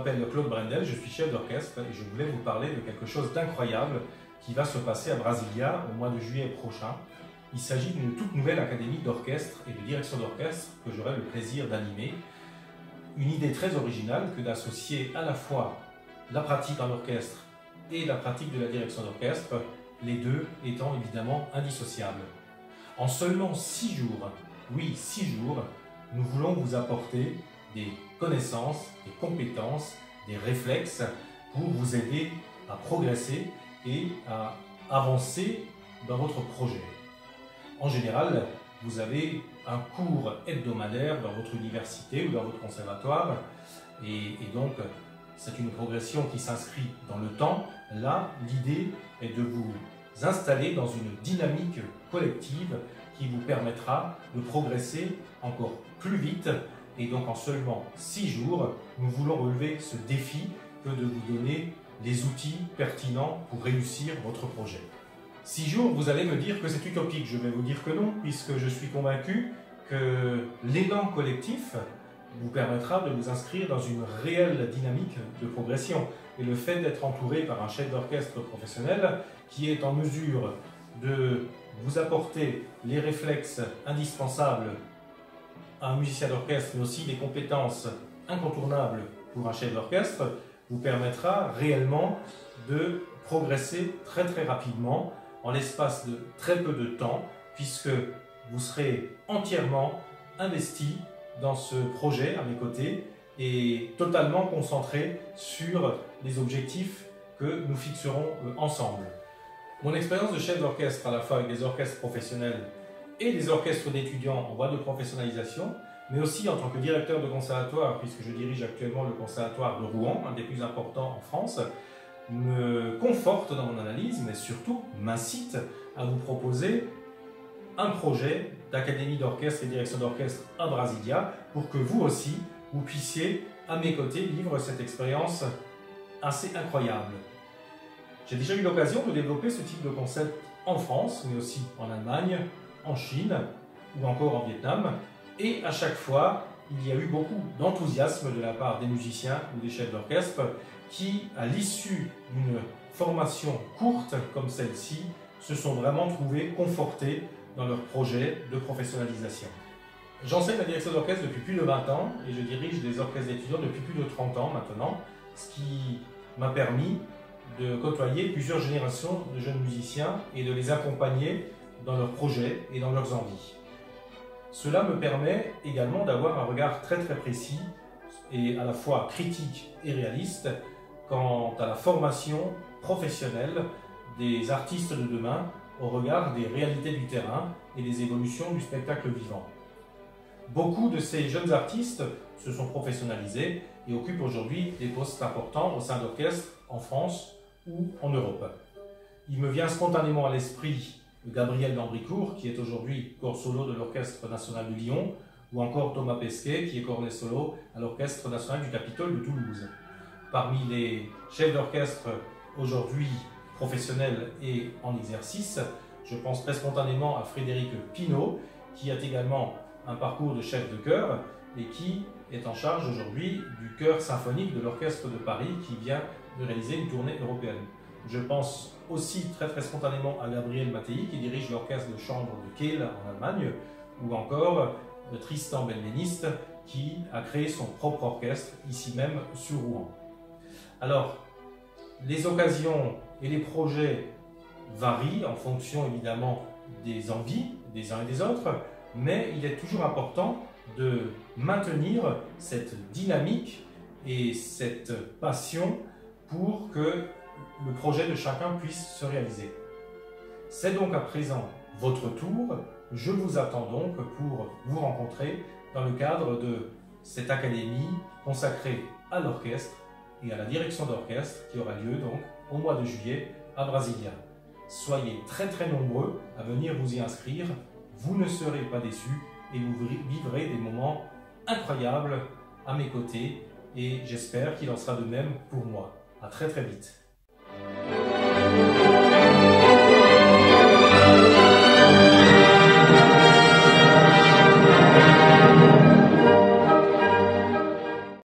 m'appelle Claude Brendel, je suis chef d'orchestre et je voulais vous parler de quelque chose d'incroyable qui va se passer à Brasilia au mois de juillet prochain. Il s'agit d'une toute nouvelle académie d'orchestre et de direction d'orchestre que j'aurai le plaisir d'animer. Une idée très originale que d'associer à la fois la pratique en orchestre et la pratique de la direction d'orchestre, les deux étant évidemment indissociables. En seulement 6 jours, oui 6 jours, nous voulons vous apporter des connaissances, des compétences, des réflexes pour vous aider à progresser et à avancer dans votre projet. En général, vous avez un cours hebdomadaire dans votre université ou dans votre conservatoire et donc c'est une progression qui s'inscrit dans le temps. Là, l'idée est de vous installer dans une dynamique collective qui vous permettra de progresser encore plus vite. Et donc en seulement 6 jours, nous voulons relever ce défi que de vous donner les outils pertinents pour réussir votre projet. 6 jours, vous allez me dire que c'est utopique. Je vais vous dire que non, puisque je suis convaincu que l'élan collectif vous permettra de vous inscrire dans une réelle dynamique de progression. Et le fait d'être entouré par un chef d'orchestre professionnel qui est en mesure de vous apporter les réflexes indispensables à un musicien d'orchestre, mais aussi les compétences incontournables pour un chef d'orchestre, vous permettra réellement de progresser très rapidement en l'espace de très peu de temps, puisque vous serez entièrement investi dans ce projet à mes côtés et totalement concentré sur les objectifs que nous fixerons ensemble. Mon expérience de chef d'orchestre à la fois avec des orchestres professionnels et des orchestres d'étudiants en voie de professionnalisation, mais aussi en tant que directeur de conservatoire, puisque je dirige actuellement le conservatoire de Rouen, un des plus importants en France, me conforte dans mon analyse, mais surtout m'incite à vous proposer un projet d'académie d'orchestre et direction d'orchestre à Brasilia pour que vous aussi, vous puissiez, à mes côtés, vivre cette expérience assez incroyable. J'ai déjà eu l'occasion de développer ce type de concept en France, mais aussi en Allemagne, en Chine ou encore en Vietnam. Et à chaque fois, il y a eu beaucoup d'enthousiasme de la part des musiciens ou des chefs d'orchestre qui, à l'issue d'une formation courte comme celle-ci, se sont vraiment trouvés confortés dans leur projet de professionnalisation. J'enseigne la direction d'orchestre depuis plus de 20 ans et je dirige des orchestres d'étudiants depuis plus de 30 ans maintenant, ce qui m'a permis de côtoyer plusieurs générations de jeunes musiciens et de les accompagner dans leurs projets et dans leurs envies. Cela me permet également d'avoir un regard très précis et à la fois critique et réaliste quant à la formation professionnelle des artistes de demain au regard des réalités du terrain et des évolutions du spectacle vivant. Beaucoup de ces jeunes artistes se sont professionnalisés et occupent aujourd'hui des postes importants au sein d'orchestres en France ou en Europe. Il me vient spontanément à l'esprit Gabriel Dambricourt, qui est aujourd'hui corps solo de l'Orchestre national de Lyon, ou encore Thomas Pesquet, qui est cornet solo à l'Orchestre national du Capitole de Toulouse. Parmi les chefs d'orchestre aujourd'hui professionnels et en exercice, je pense très spontanément à Frédéric Pinault, qui a également un parcours de chef de chœur et qui est en charge aujourd'hui du chœur symphonique de l'Orchestre de Paris qui vient de réaliser une tournée européenne. Je pense aussi très spontanément à Gabriel Mattei qui dirige l'orchestre de chambre de Kehl en Allemagne ou encore Tristan Benveniste qui a créé son propre orchestre ici même sur Rouen. Alors, les occasions et les projets varient en fonction évidemment des envies des uns et des autres, mais il est toujours important de maintenir cette dynamique et cette passion pour que le projet de chacun puisse se réaliser. C'est donc à présent votre tour. Je vous attends donc pour vous rencontrer dans le cadre de cette académie consacrée à l'orchestre et à la direction d'orchestre qui aura lieu donc au mois de juillet à Brasilia. Soyez très nombreux à venir vous y inscrire. Vous ne serez pas déçus et vous vivrez des moments incroyables à mes côtés et j'espère qu'il en sera de même pour moi. À très vite.